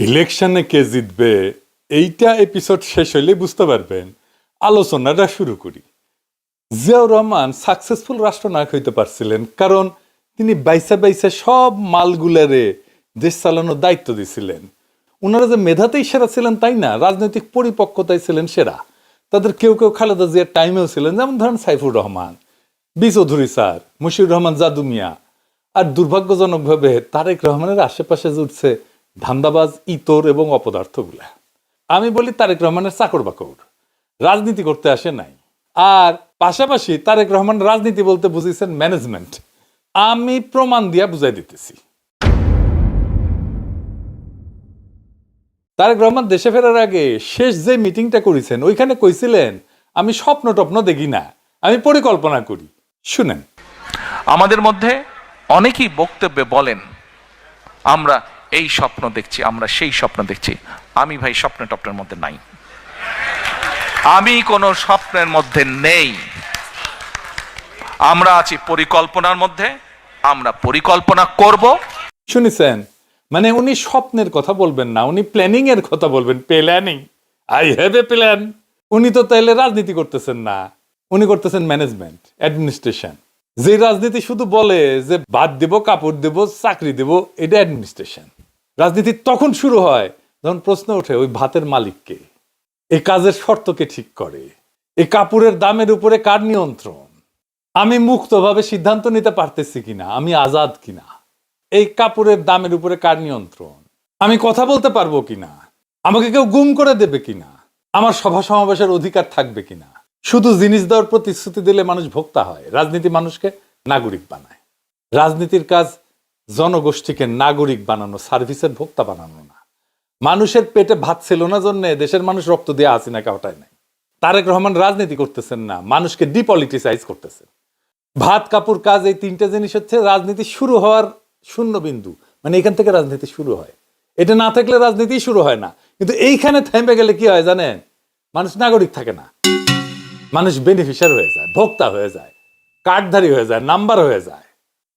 ইলেকশনে কে জিতবে এইটা এপিসোড শেষ হইলে বুঝতে পারবেন। আলোচনাটা শুরু করি। জিয়াউর রহমান সাকসেসফুল রাষ্ট্রনায়ক হইতে পারছিলেন কারণ তিনি বাইসা বাইসা সব মালগুলারে দেশ চালানোর দায়িত্ব দিছিলেন। ওনারা যে মেধাতেই সেরা ছিলেন তাই না, রাজনৈতিক পরিপক্কতায় ছিলেন সেরা। তাদের কেউ কেউ খালেদা জিয়ার টাইমেও ছিলেন, যেমন ধরেন সাইফুর রহমান, বি চৌধুরী স্যার, মুশিউর রহমান জাদু মিয়া। আর দুর্ভাগ্যজনকভাবে তারেক রহমানের আশেপাশে জুটছে ধান্দাবাজ, ইতর এবং অপদার্থগুলা। আমি বলি তারেক রহমানের চাকর বাকর, রাজনীতি করতে আসে নাই। আর পাশাপাশি তারেক রহমান রাজনীতি বলতে বুঝিয়েছেন ম্যানেজমেন্ট। আমি প্রমাণ দিয়া বুঝাই দিতেছি। তারেক রহমান দেশে ফেরার আগে শেষ যে মিটিংটা করেছেন ওইখানে কইছিলেন, আমি স্বপ্ন টপ্ন দেখি না, আমি পরিকল্পনা করি। শুনেন, আমাদের মধ্যে অনেকেই বক্তব্যে বলেন আমরা এই স্বপ্ন দেখছি, আমরা সেই স্বপ্ন দেখছি। আমি ভাই স্বপ্ন টপ্নের মধ্যে নাই, আমি কোনো স্বপ্নের মধ্যে নেই। আমরা আছি পরিকল্পনার মধ্যে, আমরা পরিকল্পনা করব। শুনেছেন, মানে উনি স্বপ্নের কথা বলবেন না, উনি প্ল্যানিং এর কথা বলবেন। Planning, I have a plan. উনি তো তাইলে রাজনীতি করতেছেন না, উনি করতেছেন ম্যানেজমেন্ট, অ্যাডমিনিস্ট্রেশন। যে রাজনীতি শুধু বলে যে ভাত দেব, কাপড় দেব, চাকরি দেব, এটা অ্যাডমিনিস্ট্রেশন। রাজনীতি তখন শুরু হয় যখন প্রশ্ন ওঠে ওই ভাতের মালিককে, এই কাজের শর্তকে ঠিক করে, এই কাপড়ের দামের উপরে কার নিয়ন্ত্রণ, আমি মুক্তভাবে সিদ্ধান্ত নিতে পারতেছি কিনা, আমি আজাদ কিনা, এই কাপড়ের দামের উপরে কার নিয়ন্ত্রণ, আমি কথা বলতে পারবো কিনা, আমাকে কেউ গুম করে দেবে কিনা, আমার সভা সমাবেশের অধিকার থাকবে কিনা। শুধু জিনিস দেওয়ার প্রতিশ্রুতি দিলে মানুষ ভোক্তা হয়, রাজনীতি মানুষকে নাগরিক বানায়। রাজনীতির কাজ জনগোষ্ঠীকে নাগরিক বানানো, সার্ভিসের ভোক্তা বানানো না। মানুষের পেটে ভাত ছিল না জন্য দেশের মানুষ রক্ত দিয়ে হাসিনাকে হটায় নাই। তারেক রহমান রাজনীতি করতেছেন না, মানুষকে ডিপলিটিসাইজ করতেছেন। ভাত কাপড় কাজ, এই তিনটা জিনিস হচ্ছে রাজনীতি শুরু হওয়ার শূন্য বিন্দু। মানে এখান থেকে রাজনীতি শুরু হয়, এটা না থাকলে রাজনীতি শুরু হয় না। কিন্তু এইখানে থেমে গেলে কি হয় জানেন, মানুষ নাগরিক থাকে না, মানুষ বেনিফিশিয়ারি হয়ে যায়, ভোক্তা হয়ে যায়, কার্ডধারী হয়ে যায়, নাম্বার হয়ে যায়।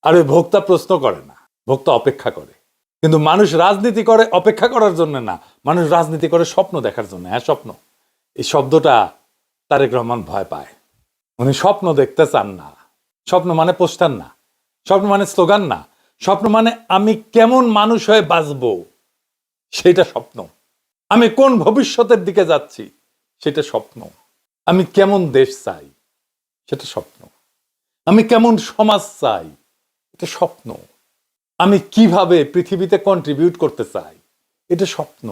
আর ওই ভোক্তা প্রশ্ন করে না, ভোক্তা অপেক্ষা করে। কিন্তু মানুষ রাজনীতি করে অপেক্ষা করার জন্য না, মানুষ রাজনীতি করে স্বপ্ন দেখার জন্য। হ্যাঁ, স্বপ্ন, এই শব্দটা তারেক রহমান ভয় পায়। উনি স্বপ্ন দেখতে চান না। স্বপ্ন মানে পোস্টার না, স্বপ্ন মানে স্লোগান না, স্বপ্ন মানে আমি কেমন মানুষ হয়ে বাঁচবো সেটা স্বপ্ন। আমি কোন ভবিষ্যতের দিকে যাচ্ছি সেটা স্বপ্ন। আমি কেমন দেশ চাই সেটা স্বপ্ন। আমি কেমন সমাজ চাই এটা স্বপ্ন। আমি কিভাবে পৃথিবীতে কন্ট্রিবিউট করতে চাই এটা স্বপ্ন।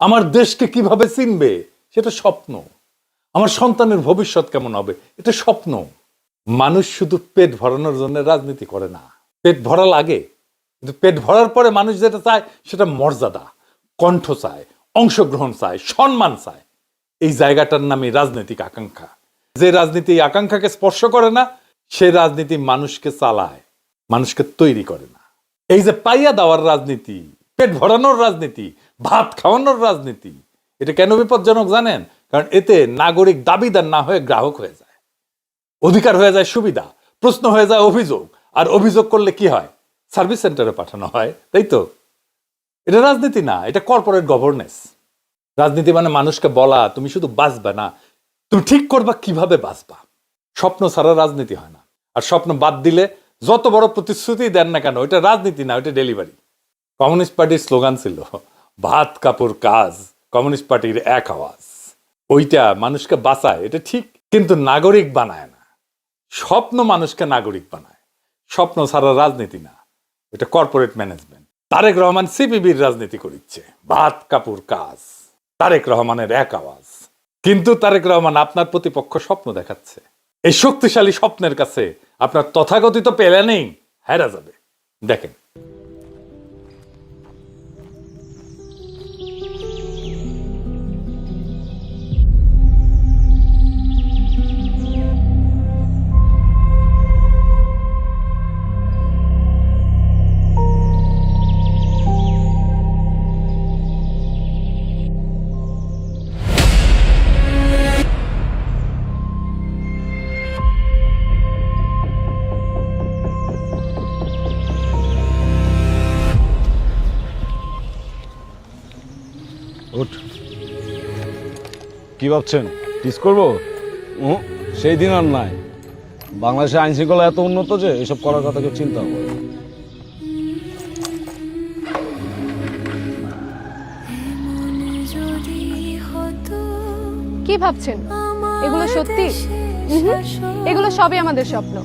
আমার দেশকে কিভাবে চিনবে সেটা স্বপ্ন। আমার সন্তানের ভবিষ্যৎ কেমন হবে এটা স্বপ্ন। মানুষ শুধু পেট ভরানোর জন্য রাজনীতি করে না। পেট ভরা লাগে, কিন্তু পেট ভরার পরে মানুষ যেটা চায় সেটা মর্যাদা, কণ্ঠ চায়, অংশগ্রহণ চায়, সম্মান চায়। এই জায়গাটার নামই রাজনৈতিক আকাঙ্ক্ষা। যে রাজনীতি এই আকাঙ্ক্ষাকে স্পর্শ করে না, সে রাজনীতি মানুষকে চালায়, মানুষকে তৈরি করে না। এই যে পাইয়া দেওয়ার রাজনীতি, পেট ভরানোর রাজনীতি, ভাত খাওয়ানোর রাজনীতি, এটা কেন বিপজ্জনক জানেন? কারণ এতে নাগরিক দাবিদার না হয়ে গ্রাহক হয়ে যায়, অধিকার হয়ে যায় সুবিধা, প্রশ্ন হয়ে যায় অভিযোগ। আর অভিযোগ করলে কি হয়? সার্ভিস সেন্টারে পাঠানো হয়, তাই তো? এটা রাজনীতি না, এটা কর্পোরেট গভর্নেন্স। রাজনীতি মানে মানুষকে বলা তুমি শুধু বাঁচবে না, তুমি ঠিক করবা কিভাবে বাঁচবা। স্বপ্ন ছাড়া রাজনীতি হয় না। আর স্বপ্ন বাদ দিলে যত বড় প্রতিশ্রুতি দেন না কেন, এটা রাজনীতি না, ওইটা ডেলিভারি। কমিউনিস্ট পার্টির স্লোগান ছিল ভাত কাপড় কাজ, কমিউনিস্ট পার্টির এক আওয়াজ। ওইটা মানুষকে বাঁচায়, এটা ঠিক, কিন্তু নাগরিক বানায় না। স্বপ্ন মানুষকে নাগরিক বানায়। স্বপ্ন ছাড়া রাজনীতি না, এটা কর্পোরেট ম্যানেজমেন্ট। তারেক রহমান সিপিবির রাজনীতি করিচ্ছে, ভাত কাপড় কাজ, তারেক রহমানের এক আওয়াজ। কিন্তু তারেক রহমান আপনার প্রতিপক্ষ স্বপ্ন দেখাচ্ছে। এই শক্তিশালী স্বপ্নের কাছে আপনার তথাকথিত প্ল্যানিং হেরা যাবে। দেখেন, উঠ। কি ভাবছেন টিস করবো? সেই দিন আর নাই। বাংলাদেশের আইন শৃঙ্খলা এত উন্নত যে এসব করার কথা কেউ চিন্তা করে। কি ভাবছেন এগুলো সত্যি? এগুলো সবই আমাদের স্বপ্ন,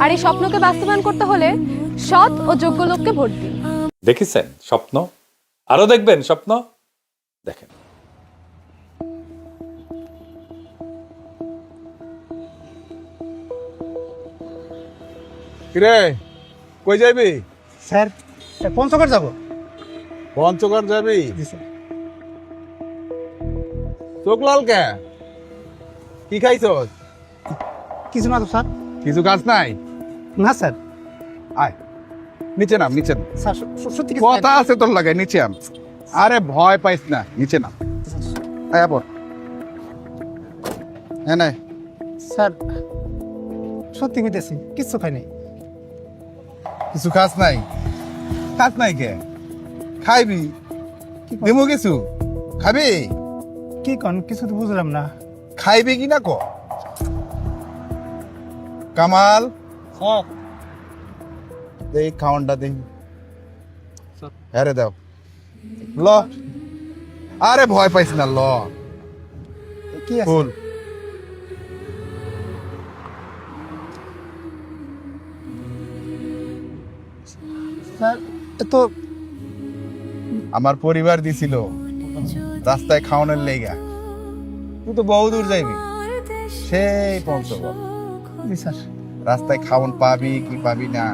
আর এই স্বপ্নকে বাস্তবায়ন করতে হলে সৎ ও যোগ্য লোককে ভোট দিন। দেখেছেন স্বপ্ন? আরো দেখবেন স্বপ্ন? দেখেন। কিরে কই যাবি? স্যার পঞ্চগড় যাব। পঞ্চগড় যাবি? জি স্যার। চোখ লাল কে? কি খাইছ? কিছু না তো স্যার। কিছু কাজ নাই? না স্যার। আয় নিচে নাম, নিচে নাম। স্যার সত্যি কিছু কথা আছে তোর লাগে, নিচে আম। আরে ভয় পাইস না, নিচে নাম। আয় আপর। হ্যাঁ নাই স্যার সত্যি কইতেছি কিচ্ছু খাই নাই। কিছু কাজ নাই? কাজ নাই কে? খাইবি? দেবো কিছু? খাবি? কি কন কিছু তো বুঝলাম না। খাইবি কি না ক? কামাল স্যার এই খাওয়ানটা দেই। হ্যাঁ রে দাও। ল। আরে ভয় পাইস না, ল। কি আছে? ফুল। স্যার তো আমার পরিবার দিছিল রাস্তায় খাওয়ানোর লেগা। তুই তো বহু দূর যাইবি, সেই পঞ্চগড়। জি স্যার। রাস্তায় খাওয়ান পাবি কি পাবি না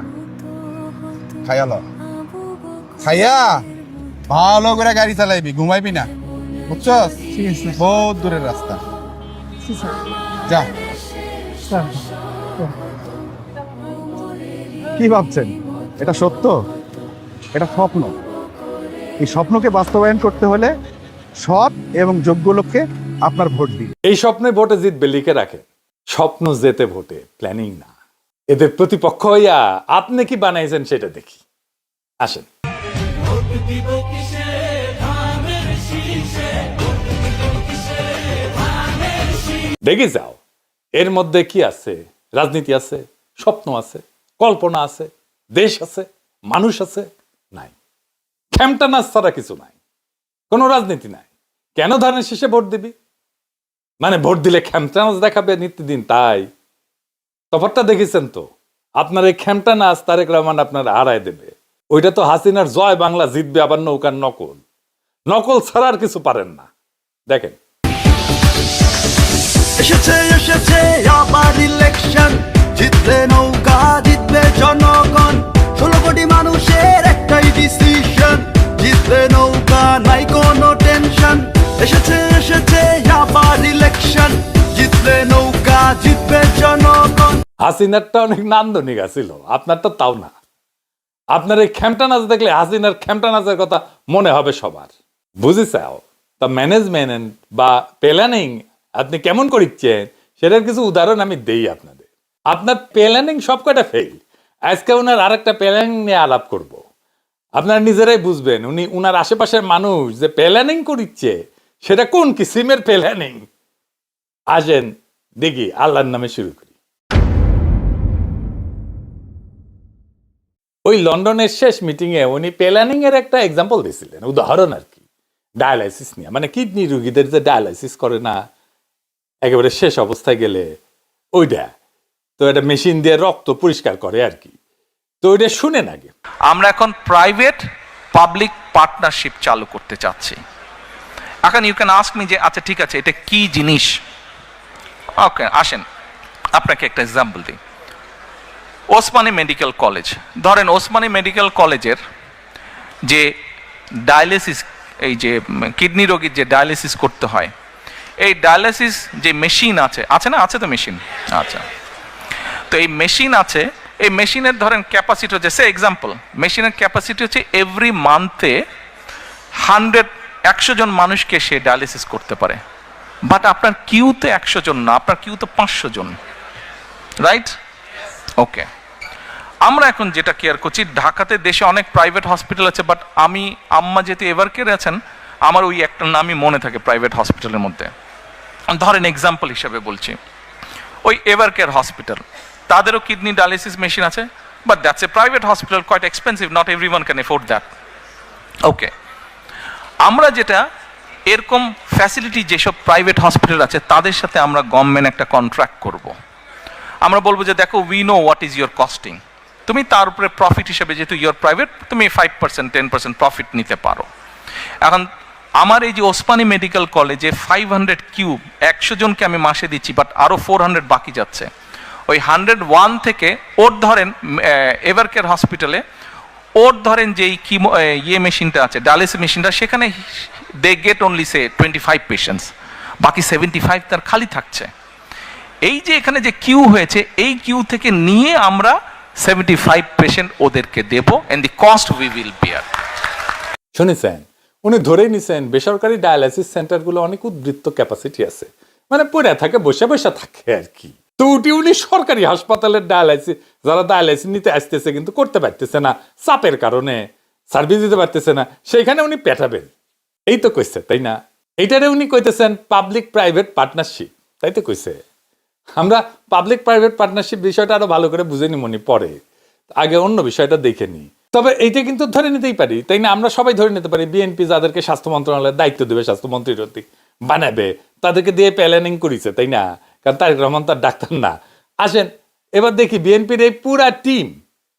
খাইয়া ল। খাইয়া ভালো করে গাড়ি চালাইবি, ঘুমাইবি না, বুঝছস? ঠিক আছে স্যার। বহুত দূরের রাস্তা। জি স্যার। যা। স্যার কি ভাবছেন এটা সত্য? এটা স্বপ্ন। এই স্বপ্নকে বাস্তবায়ন করতে হলে সৎ এবং যোগ্য লোককে আপনার ভোট দিন। এই স্বপ্নে ভোটে জিতবে লিখে রাখেন। স্বপ্ন জেতে ভোটে, প্ল্যানিং না। এদের প্রতিপক্ষ হইয়া আপনি কি বানাইছেন সেটা দেখি। আসেন। দেখে যাও এর মধ্যে কি আছে। রাজনীতি আছে, স্বপ্ন আছে, কল্পনা আছে, দেশ আছে, মানুষ আছে? নাই। খেমটা নাচ ছাড়া কিছু নাই, কোনো রাজনীতি নাই। কেন ধানের শেষে ভোট দিবি? মানে ভোট দিলে খেমটা নাচ দেখাবে নিত্যদিন, তাই? তফাৎটা দেখেছেন তো? আপনার এই খেমটা নাচ তারেক রহমান আপনার হারায় দেবে। ওইটা তো হাসিনার জয় বাংলা জিতবে, আবার নৌকার নকল। নকল ছাড়া আর কিছু পারেন না। দেখেন। এসেছে এসেছে আবার ইলেকশন, জিতবে নৌকা জিতবে জনগণ, 16 কোটি মানুষের একটাই ডিসিশন, জিতবে নৌকা নাই কোনো টেনশন। এসেছে এসেছে আবার ইলেকশন, জিতবে নৌকা জিতবে জনগণ। হাসিনারটা অনেক নান্দনিক আছিল, আপনারটা তাও না। আপনার এই খেমটা নাচ দেখলে হাসিনার খেমটা নাচের কথা মনে হবে সবার। বুঝিছাও? তা ম্যানেজমেন্ট বা প্ল্যানিং আপনি কেমন করিচ্ছেন সেটার কিছু উদাহরণ আমি দেই আপনাদের। আপনার প্ল্যানিং সব কটা ফেল। আজকে ওনার আরেকটা প্ল্যানিং নিয়ে আলাপ করব। আপনারা নিজেরাই বুঝবেন উনি উনার আশেপাশের মানুষ যে প্ল্যানিং করিচ্ছে সেটা কোন কিসিমের প্ল্যানিং। আসেন দেখি, আল্লাহর নামে শুরু করি। ওই লন্ডনের শেষ মিটিং এ উনি প্ল্যানিং এর একটা এক্সাম্পল দিয়েছিলেন, উদাহরণ আর কি। ডায়ালাইসিস নিয়ে, মানে কিডনি রোগীদের যে ডায়ালাইসিস করে না একেবারে শেষ অবস্থায় গেলে, ওইটা তো একটা মেশিন দিয়ে রক্ত পরিষ্কার করে আর কি। তো ওইটা শুনেন আগে। আমরা এখন প্রাইভেট পাবলিক পার্টনারশিপ চালু করতে চাচ্ছি। এখন ইউ ক্যান আস্ক মি যে আচ্ছা ঠিক আছে এটা কি জিনিস। ওকে, আসেন আপনাকে একটা এক্সাম্পল দিই। ওসমানী মেডিকেল কলেজ, ধরেন ওসমানী মেডিকেল কলেজের যে ডায়ালিসিস, এই যে কিডনি রোগীর যে ডায়ালিসিস করতে হয়, এই ডায়ালিসিস যে মেশিন আছে, আছে না? আছে তো মেশিন। আচ্ছা, তো এই মেশিন আছে, এই মেশিনের ধরেন ক্যাপাসিটি হচ্ছে, সে এক্সাম্পল, মেশিনের ক্যাপাসিটি হচ্ছে এভরি মান্থে 100 জন মানুষকে সে ডায়ালিসিস করতে পারে। বাট আপনার কিউতে 100 জন না, আপনার কিউতে 500 জন, রাইট? ওকে, আমরা এখন যেটা কেয়ার করছি, ঢাকাতে দেশে অনেক প্রাইভেট হসপিটাল আছে, বাট আম্মা যেহেতু এভার কেয়ারে আছেন, আমার ওই একটা নামই মনে থাকে প্রাইভেট হসপিটালের মধ্যে, ধরেন এক্সাম্পল হিসাবে বলছি, ওই এভার কেয়ার হসপিটাল, তাদেরও কিডনি ডায়ালিসিস মেশিন আছে, but that's a private hospital, quite expensive, not everyone can afford that. Okay, আমরা যেটা এরকম ফ্যাসিলিটি যেসব প্রাইভেট হসপিটাল আছে তাদের সাথে আমরা গভর্নমেন্ট একটা কন্ট্রাক্ট করব। আমরা বলবো যে দেখো, we know what is your costing, তুমি তার উপরে প্রফিট হিসেবে, যেহেতু ইয়োর প্রাইভেট, তুমি 5% 10% প্রফিট নিতে পারো। এখন আমার এই যে ওসমানী মেডিকেল কলেজে 500 কিউব 100 জনকে আমি মাসে দিচ্ছি, বাট আরও 400 বাকি যাচ্ছে। ওই 101 থেকে ওর ধরেন এভার কেয়ার হসপিটালে ওর ধরেন যেই কিমো মেশিনটা আছে, ডায়ালিসিস মেশিনটা, সেখানে they get only say 25 patients, বাকি 75 তার খালি থাকছে। এই যে এখানে যে কিউ হয়েছে, এই কিউ থেকে নিয়ে আমরা 75 পেশেন্ট ওদেরকে দেব, and the cost we will bear. শুনেছেন, উনি ধরেই নিছেন বেসরকারি ডায়ালাইসিস সেন্টারগুলো অনেক উদ্বৃত্ত ক্যাপাসিটি আছে, মানে পড়ে থাকে, বসে বসে থাকে আর কি। তো উনি সরকারি হাসপাতালের ডায়ালাইসিস, যারা ডায়ালাইসিস নিতে আসতেছে কিন্তু করতে পারতেছে না, চাপের কারণে সার্ভিস দিতে পারতেছে না, সেইখানে উনি পেটাবেন, এই তো কইছে, তাই না? এইটারে উনি কইতেছেন পাবলিক প্রাইভেট পার্টনারশিপ, তাই তো কইছে। আমরা পাবলিক প্রাইভেট পার্টনারশিপ বিষয়টা আরো ভালো করে বুঝে নি মনে পরে, আগে অন্য বিষয়টা দেখে নি। তবে এইটা কিন্তু ধরে নিতেই পারি, তাই না? আমরা সবাই ধরে নিতে পারি, বিএনপি যাদেরকে স্বাস্থ্য মন্ত্রণালয়ের দায়িত্ব দেবে, স্বাস্থ্যমন্ত্রীর বানাবে, তাদেরকে দিয়ে প্ল্যানিং করেছে, তাই না? কারণ তারেক রহমান তার ডাক্তার না। আসেন এবার দেখি বিএনপির এই পুরা টিম,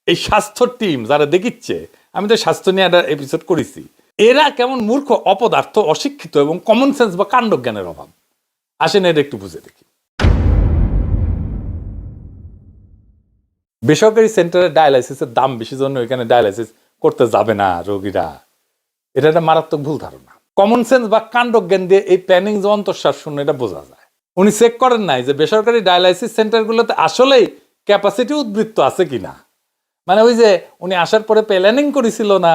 এই স্বাস্থ্য টিম যারা দেখিচ্ছে, আমি তো স্বাস্থ্য নিয়ে একটা এপিসোড করেছি, এরা কেমন মূর্খ, অপদার্থ, অশিক্ষিত এবং কমন সেন্স বা কাণ্ডজ্ঞানের অভাব। আসেন এটা একটু বুঝে দেখি। বেসরকারি সেন্টারে ডায়ালাইসিসের দাম বেশি জন্য এখানে ডায়ালাইসিস করতে যাবে না রোগীরা, এটা একটা মারাত্মক ভুল ধারণা। কমন সেন্স বা কাণ্ডজ্ঞান দিয়ে এই প্ল্যানিং যে অন্তঃশ্বাস শূন্য, এটা বোঝা যায়। উনি চেক করেন নাই যে বেসরকারি ডায়ালাইসিস সেন্টারগুলোতে আসলেই ক্যাপাসিটি উদ্বৃত্ত আছে কিনা। মানে ওই যে উনি আসার পরে প্ল্যানিং করেছিল না,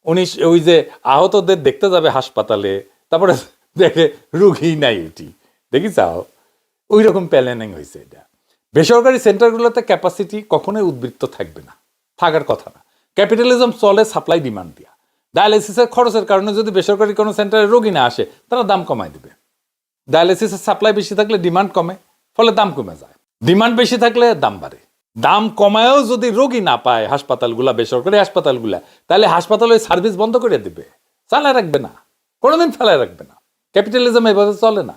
উনি ওই যে আহতদের দেখতে যাবে হাসপাতালে, তারপরে দেখে রুগী নাই, এটি দেখি চাও, ওই রকম প্ল্যানিং হয়েছে এটা। বেসরকারি সেন্টারগুলোতে ক্যাপাসিটি কখনোই উদ্বৃত্ত থাকবে না, থাকার কথা না। ক্যাপিটালিজম চলে সাপ্লাই ডিমান্ড দিয়া। ডায়ালিসিসের খরচের কারণে যদি বেসরকারি কোনো সেন্টারে রোগী না আসে, তারা দাম কমায় দেবে। ডায়ালিসিসের সাপ্লাই বেশি থাকলে ডিমান্ড কমে, ফলে দাম কমে যায়। ডিমান্ড বেশি থাকলে দাম বাড়ে। দাম কমায়ও যদি রোগী না পায় হাসপাতালগুলা, বেসরকারি হাসপাতালগুলা, তাহলে হাসপাতাল ওই সার্ভিস বন্ধ করে দিবে, চালায় রাখবে না, কোনোদিন ফেলায় রাখবে না। ক্যাপিটালিজম এভাবে চলে না।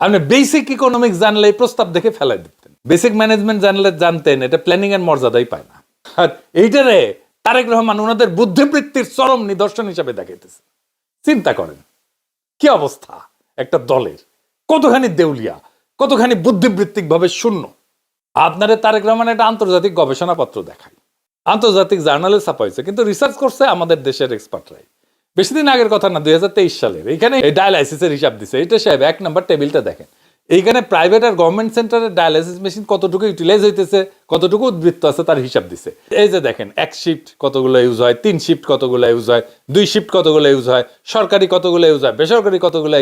আপনি বেসিক ইকোনমিক্স জানলে এই প্রস্তাব দেখে ফেলাই দিতেন, বেসিক ম্যানেজমেন্ট জানলে জানতেন এটা প্ল্যানিং এর মর্যাদাই পায় না। আর এইটারে তারেক রহমান ওনাদের বুদ্ধিবৃত্তির চরম নিদর্শন হিসাবে দেখাইতেছে। চিন্তা করেন কি অবস্থা একটা দলের, কতখানি দেউলিয়া, কতখানি বুদ্ধিবৃত্তিক ভাবে শূন্য। আপনারা তারেক রহমান একটা আন্তর্জাতিক গবেষণাপত্র দেখায়, আন্তর্জাতিক জার্নালে ছাপা হয়েছে, কিন্তু রিসার্চ করছে আমাদের দেশের এক্সপার্টরাই। বেশি দিন আগের কথা না, 2023 সালের। এখানে ডায়ালাইসিসের হিসাব দিছে। এটা সাহেব 1 নম্বর টেবিলটা দেখেন, এইখানে প্রাইভেট আর গভর্নমেন্ট সেন্টারে ডায়ালাইসিস মেশিন কতটুকু ইউটিলাইজ হইতেছে, কতটুকু উদ্বৃত্ত আছে তার হিসাব দিছে। এই যে দেখেন, 1 শিফট কতগুলো ইউজ হয়, 3 শিফট কতগুলো ইউজ হয়, 2 শিফট কতগুলো ইউজ হয়, সরকারি কতগুলো ইউজ হয়, বেসরকারি কতগুলো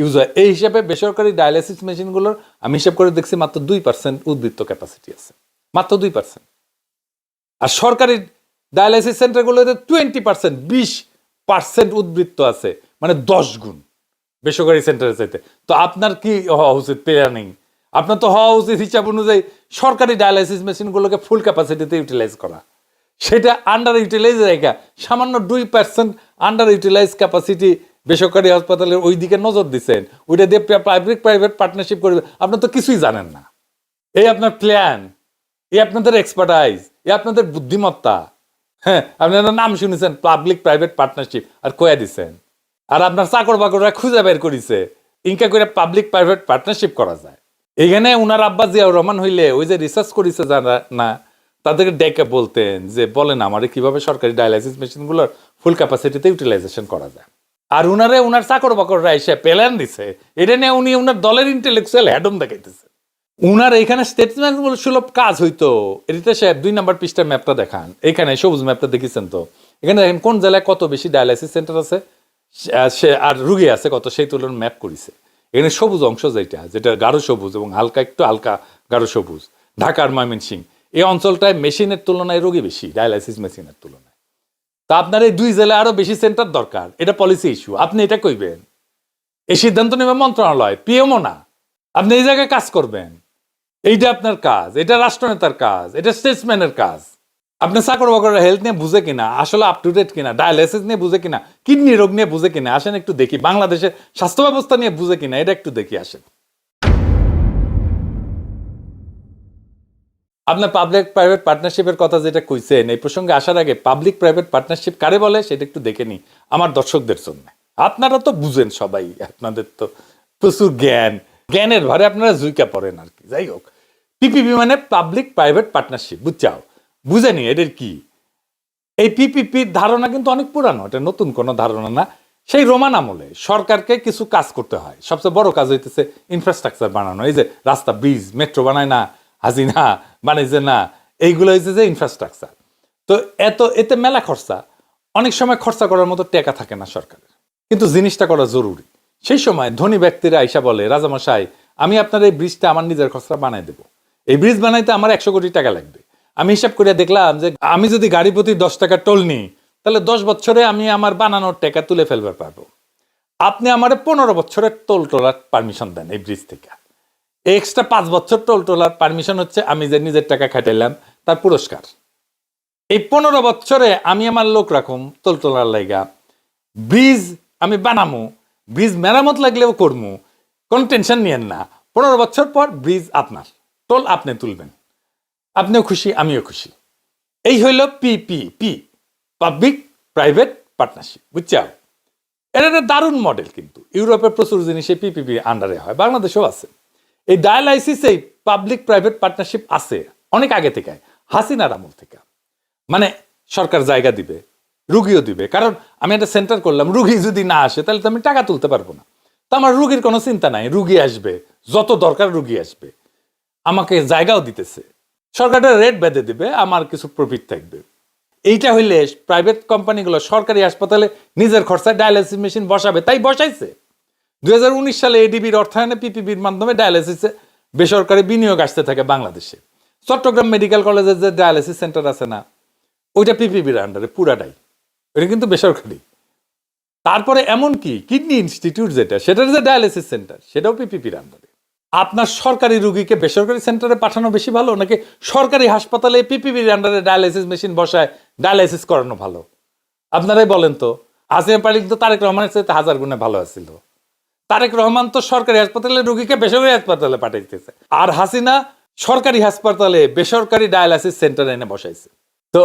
ইউজ হয়। এই হিসাবে বেসরকারি ডায়ালাইসিস মেশিনগুলোর আমি হিসাব করে দেখছি মাত্র 2% উদ্বৃত্ত ক্যাপাসিটি আছে, মাত্র 2%। আর সরকারি ডায়ালাইসিস সেন্টারগুলোতে 20%, 20% উদ্বৃত্ত আছে, মানে 10 গুণ বেসরকারি সেন্টারের চাইতে। তো আপনার কি হওয়া উচিত প্ল্যানিং? আপনার তো হওয়া উচিত হিসাব অনুযায়ী সরকারি ডায়ালাইসিস মেশিনগুলোকে ফুল ক্যাপাসিটিতে ইউটিলাইজ করা। সেটা আন্ডার ইউটিলাইজ জায়গা, সামান্য 2% আন্ডার ইউটিলাইজ ক্যাপাসিটি বেসরকারি হাসপাতালের ওই দিকে নজর দিচ্ছেন, ওইটা দিয়ে পাবলিক প্রাইভেট পার্টনারশিপ করবে। আপনার তো কিছুই জানেন না। এই আপনার প্ল্যান, এই আপনাদের এক্সপার্টাইজ, এই আপনাদের বুদ্ধিমত্তা। হ্যাঁ, আপনারা নাম শুনেছেন পাবলিক প্রাইভেট পার্টনারশিপ, আর কয়া দিচ্ছেন। আর আপনার চাকর বাকররা খুঁজে বের করেছে ইনকা করে পাবলিক প্রাইভেট পার্টনারশিপ করা যায়। এখানে উনার আব্বা জিয়াউর রহমান হইলে ওই যে রিসার্চ করেছে যারা না, তাদেরকে ডেকে বলতেন যে বলেন আমারে কিভাবে সরকারি ডায়ালাইসিস মেশিনগুলোর ফুল ক্যাপাসিটিতে ইউটিলাইজেশন করা যায়। আর উনারে উনার চাকর বাকররা এসে প্ল্যান দিছে, এটা নিয়ে উনি উনার দলের ইন্টেলেকচুয়াল হ্যাডম দেখাইতেছে। উনার এখানে স্টেটসম্যান সুলভ কাজ হইতো। এটা সাহেব 2 নম্বর পৃষ্ঠার ম্যাপটা দেখান, এখানে সবুজ ম্যাপটা দেখেছেন তো, এখানে দেখেন কোন জেলায় কত বেশি ডায়ালাইসিস সেন্টার আছে সে আর রুগী আছে কত, সেই তুলনায় ম্যাপ করেছে। এখানে সবুজ অংশ যেটা গাঢ় সবুজ এবং একটু হালকা গাঢ় সবুজ, ঢাকার ময়মনসিংহ, এই অঞ্চলটায় মেশিনের তুলনায় রোগী বেশি ডায়ালাইসিস মেশিনের তুলনায়। তা আপনার এই 2 জেলায় আরো বেশি সেন্টার দরকার, এটা পলিসি ইস্যু, আপনি এটা কইবেন। এই সিদ্ধান্ত নেবে মন্ত্রণালয়, পিএমও না। আপনি এই জায়গায় কাজ করবেন, এইটা আপনার কাজ, এটা রাষ্ট্রনেতার কাজ, এটা স্টেটসম্যানের কাজ। আপনি চাকর বাকরের হেলথ নিয়ে বুঝে কিনা, আসলে আপ টু ডেট কিনা, ডায়ালিসিস নিয়ে বুঝে কিনা, কিডনি রোগ নিয়ে বুঝে কিনা, আসেন একটু দেখি। বাংলাদেশের স্বাস্থ্য ব্যবস্থা নিয়ে বুঝে কিনা, এটা একটু দেখি, আসেন। আপনার পাবলিক প্রাইভেট পার্টনারশিপের কথা যেটা কইছেন, এই প্রসঙ্গে আসার আগে পাবলিক প্রাইভেট পার্টনারশিপ কারে বলে সেটা একটু দেখে নি আমার দর্শকদের জন্য। আপনারা তো বুঝেন সবাই, আপনাদের তো প্রচুর জ্ঞানের ভারে আপনারা জুইকা পড়েন আর কি। যাই হোক, পিপিপি মানে পাবলিক প্রাইভেট পার্টনারশিপ, বুঝছাও? বুঝেনি এদের কি? এই পিপিপির ধারণা কিন্তু অনেক পুরানো, এটা নতুন কোনো ধারণা না। সেই রোমান আমলে সরকারকে কিছু কাজ করতে হয়, সবচেয়ে বড় কাজ হইতেছে ইনফ্রাস্ট্রাকচার বানানো। এই যে রাস্তা, ব্রিজ, মেট্রো বানায় না, হাসিনা বানাইছে না, এইগুলো হয়েছে যে ইনফ্রাস্ট্রাকচার। তো এতে মেলা খরচা, অনেক সময় খরচা করার মতো টাকা থাকে না সরকারের, কিন্তু জিনিসটা করা জরুরি। সেই সময় ধনী ব্যক্তিরা আইসা বলে, রাজামশাই আমি আপনার এই ব্রিজটা আমার নিজের খরচা বানাই দেবো, এই ব্রিজ বানাইতে আমার 100 কোটি টাকা লাগবে। আমি হিসাব করে দেখলাম যে আমি যদি গাড়ি প্রতি 10 টাকা টোল নিই, তাহলে 10 বছরে আমি আমার বানানোর টাকা তুলে ফেলবার পারবো। আপনি আমার 15 বছরের টোল টোলার পারমিশন দেন এই ব্রিজ থেকে। এক্সট্রা 5 বছর টোল টোলার পারমিশন হচ্ছে আমি যে নিজের টাকা খাটাইলাম তার পুরস্কার। এই 15 বছরে আমি আমার লোক রাখুম টোল টোলার লাইগা, ব্রিজ আমি বানামু, ব্রিজ মেরামত লাগলেও করমু, কোনো টেনশন নিয়েন না। 15 বছর পর ব্রিজ আপনার, টোল আপনি তুলবেন, আপনিও খুশি আমিও খুশি। এই হইল পিপিপি, পাবলিক প্রাইভেট পার্টনারশিপ, বুঝছো? এটা একটা দারুণ মডেল, কিন্তু ইউরোপের প্রচুর জিনিস এই পিপিপি আন্ডারে হয়, বাংলাদেশেও আছে। এই ডায়ালাইসিস এই পাবলিক প্রাইভেট পার্টনারশিপ আছে অনেক আগে থেকে, হাসিনার আমল থেকে। মানে সরকার জায়গা দিবে, রুগীও দিবে। কারণ আমি একটা সেন্টার করলাম, রুগী যদি না আসে তাহলে তো আমি টাকা তুলতে পারবো না। তো আমার রুগীর কোনো চিন্তা নাই, রুগী আসবে, যত দরকার রুগী আসবে, আমাকে জায়গাও দিতেছে, সরকারের রেট বেঁধে দিবে, আমার কিছু প্রফিট থাকবে। এইটা হইলে প্রাইভেট কোম্পানিগুলো সরকারি হাসপাতালে নিজের খরচায় ডায়ালাইসিস মেশিন বসাবে, তাই বসাইছে। 2019 সালে এডিবির অর্থায়নে পিপিপির মাধ্যমে ডায়ালাইসিসে বেসরকারি বিনিয়োগ আসতে থাকে বাংলাদেশে। চট্টগ্রাম মেডিকেল কলেজের যে ডায়ালাইসিস সেন্টার আছে না, ওইটা পিপিপির আন্ডারে পুরাটাই, এটা কিন্তু বেসরকারি। তারপরে এমন কি কিডনি ইনস্টিটিউট যেটা, সেটার যে ডায়ালাইসিস সেন্টার, সেটাও পিপিপির আন্ডারে। আপনার সরকারি রুগীকে বেসরকারি সেন্টারে পাঠানো বেশি ভালো, নাকি সরকারি হাসপাতালে পিপিপির আন্ডারে ডায়ালাইসিস মেশিন বসায় ডায়ালাইসিস করানো ভালো? আপনারাই বলেন তো। আসিয়া পালিক তো তারেক রহমানের চাইতে 1000 গুণে ভালো আছিল। তারেক রহমান তো সরকারি হাসপাতালে রুগীকে বেসরকারি হাসপাতালে পাঠাইতেছে, আর হাসিনা সরকারি হাসপাতালে বেসরকারি ডায়ালাইসিস সেন্টার এনে বসাইছে। তো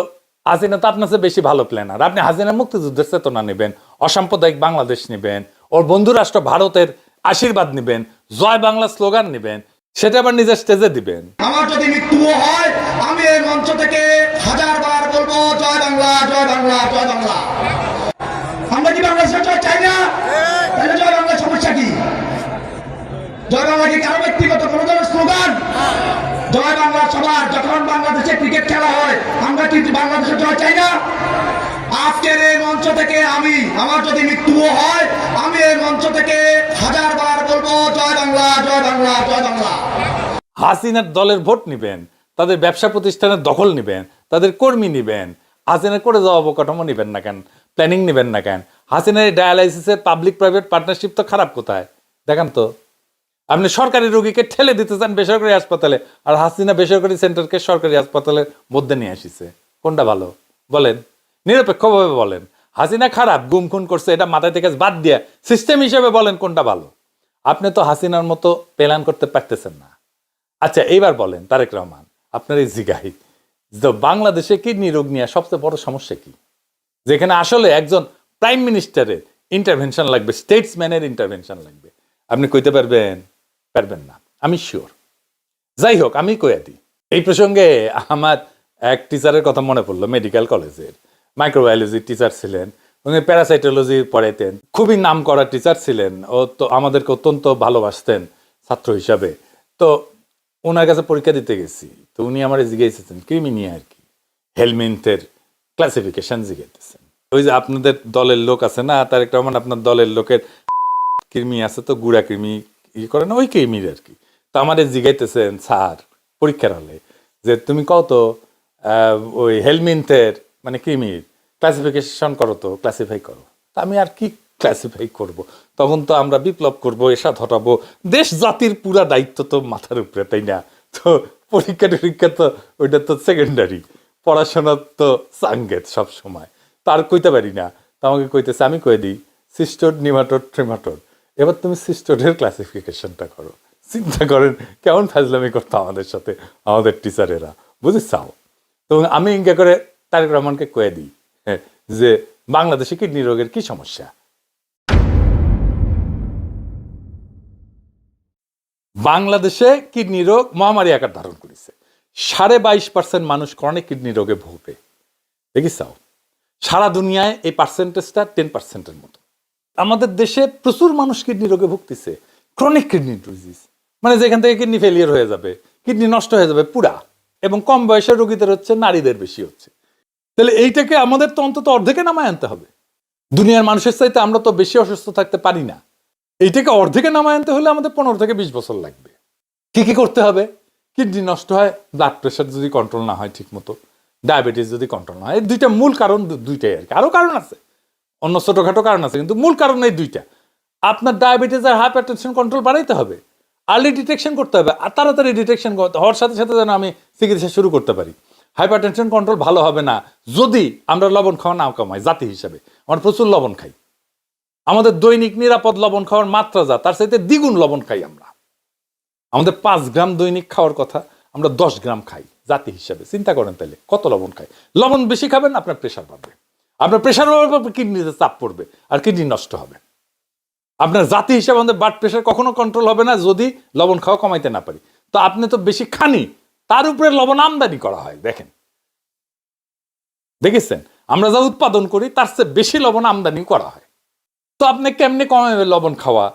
হাসিনা তো আপনার চেয়ে বেশি ভালো প্ল্যানার। আপনি হাসিনা মুক্তিযুদ্ধের চেতনা নেবেন, অসাম্প্রদায়িক বাংলাদেশ নেবেন, ওর বন্ধু রাষ্ট্র ভারতের আশীর্বাদ নেবেন, জয় বাংলা স্লোগান নেবেন, সেটা আবার নিজের স্টেজে দিবেন। আমার যদি মৃত্যুও হয়, আমি এই মঞ্চ থেকে 1000 বার বলবো জয় বাংলা, জয় বাংলা, জয় বাংলা। আমরা কি বাংলাদেশের জয় চাই না? তাহলে জয় বাংলার সমস্যা কি? জয় বাংলা কি কারো ব্যক্তিগত কোনো ধরনের স্লোগান? জয় বাংলা সবার। যখন বাংলাদেশে ক্রিকেট খেলা হয়, আমরা কি বাংলাদেশের জয় চাই না? আজকের এই মঞ্চ থেকে আমার যদি মৃত্যুও হয়, আমি এই মঞ্চ থেকে 1000 বার বলবো জয় বাংলা, জয় বাংলা, জয় বাংলা। হাসিনার দলের ভোট নিবেন, তাদের ব্যবসা প্রতিষ্ঠানের দখল নিবেন, তাদের কর্মী নিবেন, হাসিনার করে যাওয়া অবকাঠামো নিবেন না কেন, প্ল্যানিং নিবেন না কেন? হাসিনার ডায়ালাইসিসের পাবলিক প্রাইভেট পার্টনারশিপ তো খারাপ কোথায় দেখান তো? আপনি সরকারি রোগীকে ঠেলে দিতে চান বেসরকারি হাসপাতালে, আর হাসিনা বেসরকারি সেন্টারকে সরকারি হাসপাতালের মধ্যে নিয়ে আসিছে। কোনটা ভালো বলেন? নিরপেক্ষভাবে বলেন। হাসিনা খারাপ, গুম খুন করছে, এটা মাথায় থেকে বাদ দিয়ে সিস্টেম হিসেবে বলেন কোনটা ভালো। আপনি তো হাসিনার মতো প্ল্যান করতে পারতেছেন না। আচ্ছা এইবার বলেন তারেক রহমান, আপনার এই জিগাই বাংলাদেশে কিডনি রোগ নিয়ে সবচেয়ে বড় সমস্যা কি? যেখানে আসলে একজন প্রাইম মিনিস্টারের ইন্টারভেনশন লাগবে, স্টেটসম্যানের ইন্টারভেনশন লাগবে, আপনি কইতে পারবেন? পারবেন না, আমি শিওর। যাই হোক, আমি কইয়া দিই। এই প্রসঙ্গে আমার এক টিচারের কথা মনে পড়লো, মেডিকেল কলেজের মাইক্রোবায়োলজি টিচার ছিলেন, উনি প্যারাসাইটোলজি পড়াইতেন, খুবই নাম করা টিচার ছিলেন। ও তো আমাদেরকে অত্যন্ত ভালোবাসতেন ছাত্র হিসাবে। তো ওনার কাছে পরীক্ষা দিতে গেছি, তো উনি আমার জিজ্ঞাসেছেন কৃমি নিয়ে আর কি, হেলমিন্থের ক্লাসিফিকেশন জিজ্ঞাসেছেন। ওই যে আপনাদের দলের লোক আছে না, তারেক রহমান আপনার দলের লোকের কৃমি আছে তো, গুড়া কৃমি ই করে না, ওই কৃমির আর কি। তো আমাদের জিজ্ঞাইতেছেন স্যার পরীক্ষার হলে যে তুমি কত ওই হেলমিন্থের মানে কৃমির ক্লাসিফিকেশন করো তো, ক্লাসিফাই করো। তা আমি আর কি ক্লাসিফাই করব? তখন তো আমরা বিপ্লব করব, এসব হটাবো, দেশ জাতির পুরা দায়িত্ব তো মাথার উপরে, তাই না? তো পরীক্ষা টরীক্ষা তো ওইটা তো সেকেন্ডারি, পড়াশোনা তো সাঙ্গেত সব সময়, তার কইতে পারি না। তো আমাকে কইতেছে, আমি কয়ে দিই সিস্টোড, নিমাটোড, ট্রেমাটোড। এবার তুমি সিস্টোডের ক্লাসিফিকেশনটা করো। চিন্তা করেন কেমন ফাজলামি করতো আমাদের সাথে আমাদের টিচারেরা, বুঝেছাও? তো আমি ইঙ্গা করে তারেক রহমানকে কয়ে দিই যে বাংলাদেশে কিডনি রোগের কি সমস্যা। বাংলাদেশে কিডনি রোগ মহামারী আকার ধারণ করেছে। 22.5% মানুষ ক্রনিক কিডনি রোগে ভুগবে, দেখিসাও? সারা দুনিয়ায় এই পার্সেন্টেজটা 10%-এর মতো। আমাদের দেশে প্রচুর মানুষ কিডনি রোগে ভুগতেছে, ক্রনিক কিডনি ডিজিজ, মানে যেখান থেকে কিডনি ফেলিয়ার হয়ে যাবে, কিডনি নষ্ট হয়ে যাবে পুরা। এবং কম বয়সের রোগীদের হচ্ছে, নারীদের বেশি হচ্ছে। তাহলে এইটাকে আমাদের তো অন্তত অর্ধেকে নামায় আনতে হবে। দুনিয়ার মানুষের চাইতে আমরা তো বেশি অসুস্থ থাকতে পারি না। এইটাকে অর্ধেকে নামায় আনতে হলে আমাদের 15 থেকে 20 বছর লাগবে। কি কি করতে হবে? কিডনি নষ্ট হয়, ব্লাড প্রেশার যদি কন্ট্রোল না হয় ঠিক মতো, ডায়াবেটিস যদি কন্ট্রোল না হয়, এই দুইটা মূল কারণ, দুইটাই আর কি। আরও কারণ আছে, অন্য ছোটোখাটো কারণ আছে, কিন্তু মূল কারণ এই দুইটা। আপনার ডায়াবেটিস আর হাইপারটেনশন কন্ট্রোল বাড়াইতে হবে, আর্লি ডিটেকশন করতে হবে, আর তাড়াতাড়ি ডিটেকশন হওয়ার সাথে সাথে যেন আমি চিকিৎসা শুরু করতে পারি। হাইপারটেনশন কন্ট্রোল ভালো হবে না যদি আমরা লবণ খাওয়া না কমাই। জাতি হিসাবে আমরা প্রচুর লবণ খাই, আমাদের দৈনিক নিরাপদ লবণ খাওয়ার মাত্রা যা, তার চাইতে দ্বিগুণ লবণ খাই আমরা। আমাদের 5 গ্রাম দৈনিক খাওয়ার কথা, আমরা 10 গ্রাম খাই জাতি হিসাবে। চিন্তা করেন তাহলে কত লবণ খাই। লবণ বেশি খাবেন, আপনার প্রেশার বাড়বে, আপনার প্রেশার বাড়বে, কিডনিতে চাপ পড়বে, আর কিডনি নষ্ট হবে। আপনার জাতি হিসাবে আমাদের ব্লাড প্রেশার কখনো কন্ট্রোল হবে না যদি লবণ খাওয়া কমাইতে না পারি। তো আপনি তো বেশি খানি, তার উপরে লবণ আমদানি করা হয়। দেখেছেন আমরা যা উৎপাদন করি তার চেয়ে বেশি লবণ আমদানি করা হয়। তো আপনি কেমনে কমাবে লবণ খাওয়া?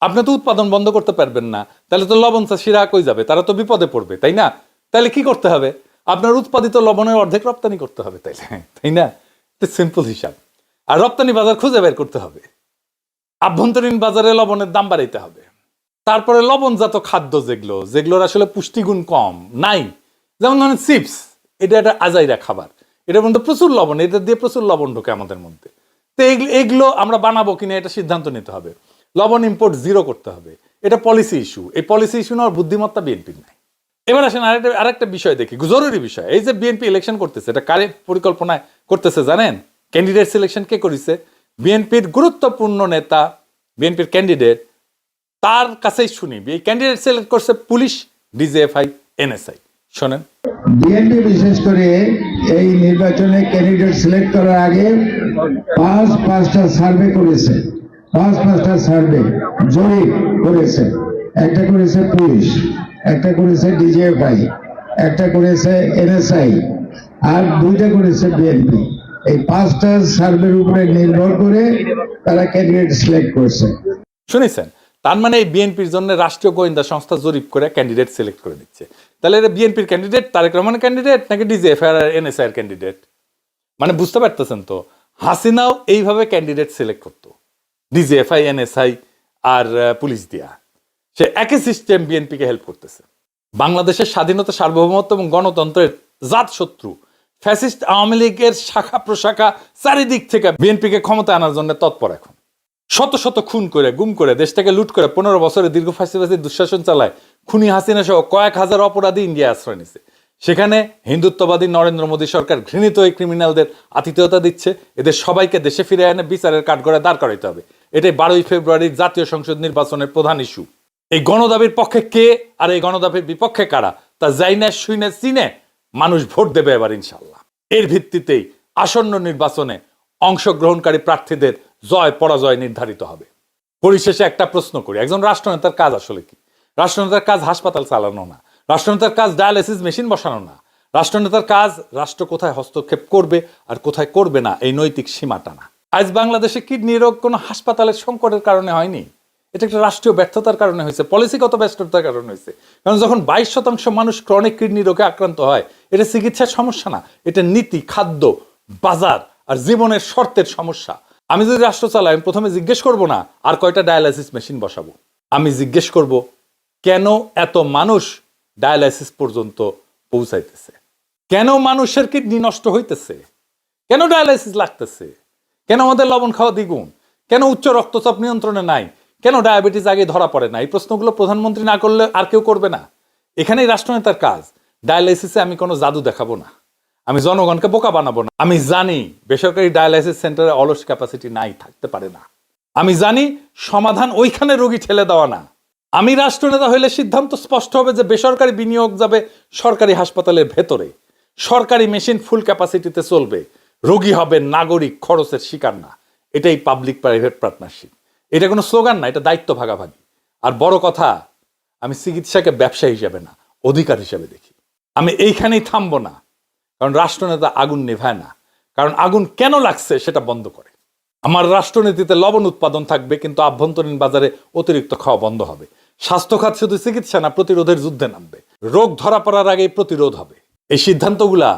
আপনি তো উৎপাদন বন্ধ করতে পারবেন না, তাহলে তো লবণ চাষিরা কই যাবে? তারা তো বিপদে পড়বে, তাই না? তাহলে কি করতে হবে? আপনার উৎপাদিত লবণের অর্ধেক রপ্তানি করতে হবে, তাই না? সিম্পল হিসাব। আর রপ্তানি বাজার খুঁজে বের করতে হবে, আভ্যন্তরীণ বাজারে লবণের দাম বাড়াইতে হবে। তারপরে লবণজাত খাদ্য যেগুলোর আসলে পুষ্টিগুণ কম নাই, যেমন ধরেন চিপস, এটা একটা আজাইরা খাবার, এটার মধ্যে প্রচুর লবণ, এটা দিয়ে প্রচুর লবণ ঢোকে আমাদের মধ্যে। তো এগুলো আমরা বানাবো কিনা এটা সিদ্ধান্ত নিতে হবে। লবণ ইম্পোর্ট 0 করতে হবে, এটা পলিসি ইস্যু। এই পলিসি ইস্যু নেওয়ার বুদ্ধিমত্তা বিএনপির নাই। এবার আসেন আরেকটা বিষয় দেখি, জরুরি বিষয়। এই যে বিএনপি ইলেকশন করতেছে, এটা কারে পরিকল্পনায় করতেছে জানেন? ক্যান্ডিডেট সিলেকশন কে করেছে? বিএনপির গুরুত্বপূর্ণ নেতা, বিএনপির ক্যান্ডিডেট, তার কাছেই শুনি। এই ক্যান্ডিডেট সিলেক্ট করছে পুলিশ, ডিজিএফআই, এনএসআই। শোনেন, বিএনপি বিশেষ করে এই নির্বাচনে ক্যান্ডিডেট সিলেক্ট করার আগে পাঁচটা সার্ভে করেছে, পাঁচটা সার্ভে জরিপ করেছে। একটা করেছে পুলিশ, একটা করেছে ডিজিএফআই, একটা করেছে এনএসআই, আর 2টা করেছে বিএনপি। এই 5টা সার্ভের উপরে নির্ভর করে তারা ক্যান্ডিডেট সিলেক্ট করছে। শুনেছেন? তার মানে এই বিএনপির জন্য রাষ্ট্রীয় গোয়েন্দা সংস্থা জরিপ করে ক্যান্ডিডেট সিলেক্ট করে দিচ্ছে। তাহলে এটা বিএনপির ক্যান্ডিডেট, তারেক রহমানের ক্যান্ডিডেট, নাকি ডিজিএফআই আর এনএসআই এর ক্যান্ডিডেট? মানে বুঝতে পারতেছেন তো, হাসিনাও এইভাবে ক্যান্ডিডেট সিলেক্ট করতো, ডিজিএফআই, এনএসআই আর পুলিশ দিয়া। সে একই সিস্টেম বিএনপিকে হেল্প করতেছে। বাংলাদেশের স্বাধীনতা, সার্বভৌমত্ব এবং গণতন্ত্রের জাত শত্রু ফ্যাসিস্ট আওয়ামী লীগের শাখা প্রশাখা চারিদিক থেকে বিএনপিকে ক্ষমতা আনার জন্য তৎপর। এখন শত শত খুন করে, গুম করে, দেশটাকে লুট করে 15 বছরে দীর্ঘ ফাঁসিবাসী দুঃশাসন চালায় খুনি হাসিনা সহ কয়েক হাজার অপরাধী ইন্ডিয়া আশ্রয় নিছে। সেখানে হিন্দুত্ববাদী নরেন্দ্র মোদী সরকার ঘৃণিত এই ক্রিমিনালদের আতিথেয়তা দিচ্ছে। এদের সবাইকে দেশে ফিরে এনে বিচারের কাঠগড়ায় দাঁড় করাইতে হবে। এটাই 12ই ফেব্রুয়ারির জাতীয় সংসদ নির্বাচনের প্রধান ইস্যু। এই গণদাবির পক্ষে কে আর এই গণদাবির বিপক্ষে কারা তা যাইনা শুইনা চিনে মানুষ ভোট দেবে এবার ইনশাল্লাহ। এর ভিত্তিতেই আসন্ন নির্বাচনে অংশগ্রহণকারী প্রার্থীদের জয় পরাজয় নির্ধারিত হবে। পরিশেষে একটা প্রশ্ন করি, একজন রাষ্ট্রনেতার কাজ আসলে কি? রাষ্ট্রনেতার কাজ হাসপাতাল চালানো না, রাষ্ট্রনেতার কাজ ডায়ালিসিস মেশিন বসানো না। রাষ্ট্রনেতার কাজ রাষ্ট্র কোথায় হস্তক্ষেপ করবে আর কোথায় করবে না এই নৈতিক সীমা টানা। আজ বাংলাদেশে কিডনি রোগ কোনো হাসপাতালের সংকটের কারণে হয়নি, এটা একটা রাষ্ট্রীয় ব্যর্থতার কারণে হয়েছে, পলিসিগত ব্যর্থতার কারণে হয়েছে। কারণ যখন 22% মানুষ ক্রনিক কিডনি রোগে আক্রান্ত হয়, এটা চিকিৎসার সমস্যা না, এটা নীতি, খাদ্য, বাজার আর জীবনের শর্তের সমস্যা। আমি যদি রাষ্ট্র চালাই, আমি প্রথমে জিজ্ঞেস করব না আর কয়টা ডায়ালাইসিস মেশিন বসাবো, আমি জিজ্ঞেস করব কেন এত মানুষ ডায়ালাইসিস পর্যন্ত পৌঁছাইতেছে, কেন মানুষের কিডনি নষ্ট হইতেছে, কেন ডায়ালাইসিস লাগতেছে? কেন আমাদের লবণ খাওয়া দ্বিগুণ? কেন উচ্চ রক্তচাপ নিয়ন্ত্রণে নাই? কেন ডায়াবেটিস আগে ধরা পড়ে না? এই প্রশ্নগুলো প্রধানমন্ত্রী না করলে আর কেউ করবে না। এখানেই রাষ্ট্রনেতার কাজ। ডায়ালাইসিসে আমি কোনো জাদু দেখাবো না, আমি জনগণকে বোকা বানাবো না। আমি জানি বেসরকারি ডায়ালাইসিস সেন্টারে অলস ক্যাপাসিটি নাই, থাকতে পারে না। আমি জানি সমাধান ওইখানে রোগী ঠেলে দেওয়া না। আমি রাষ্ট্রনেতা হইলে সিদ্ধান্ত স্পষ্ট হবে যে বেসরকারি বিনিয়োগ যাবে সরকারি হাসপাতালের ভেতরে, সরকারি মেশিন ফুল ক্যাপাসিটিতে চলবে, রোগী হবে নাগরিক, খরচের শিকার না। এটাই পাবলিক প্রাইভেট পার্টনারশিপ। এটা কোনো স্লোগান না, এটা দায়িত্ব ভাগাভাগি। আর বড় কথা, আমি চিকিৎসাকে ব্যবসা হিসেবে না, অধিকার হিসেবে দেখি। আমি এইখানেই থামবো না, কারণ রাষ্ট্রনেতা আগুন নেভায় না, কারণ আগুন কেন লাগছে সেটা বন্ধ করে। আমার রাষ্ট্রনীতিতে লবণ উৎপাদন থাকবে, কিন্তু আভ্যন্তরীণ বাজারে অতিরিক্ত খাওয়া বন্ধ হবে। স্বাস্থ্য খাত শুধু চিকিৎসা না, প্রতিরোধের যুদ্ধে নামবে। রোগ ধরা পড়ার আগেই প্রতিরোধ হবে। এই সিদ্ধান্তগুলা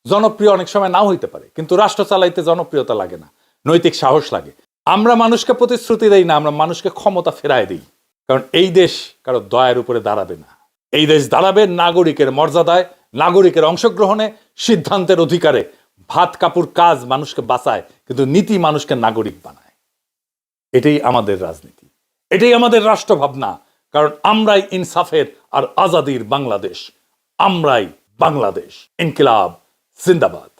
জনপ্রিয় অনেক সময় নাও হইতে পারে, কিন্তু রাষ্ট্র চালাইতে জনপ্রিয়তা লাগে না, নৈতিক সাহস লাগে। আমরা মানুষকে প্রতিশ্রুতি দেই না, আমরা মানুষকে ক্ষমতা ফেরায় দিই। কারণ এই দেশ কারো দয়ার উপরে দাঁড়াবে না। এই দেশ দাঁড়াবে নাগরিকের মর্যাদায়, নাগরিকের অংশগ্রহণে, সিদ্ধান্তের অধিকারে। ভাত কাপড় কাজ মানুষকে বাঁচায়, কিন্তু নীতি মানুষকে নাগরিক বানায়। এটাই আমাদের রাজনীতি, এটাই আমাদের রাষ্ট্র ভাবনা। কারণ আমরাই ইনসাফের আর আজাদির বাংলাদেশ, আমরাই বাংলাদেশ। ইনকিলাব জিন্দাবাদ।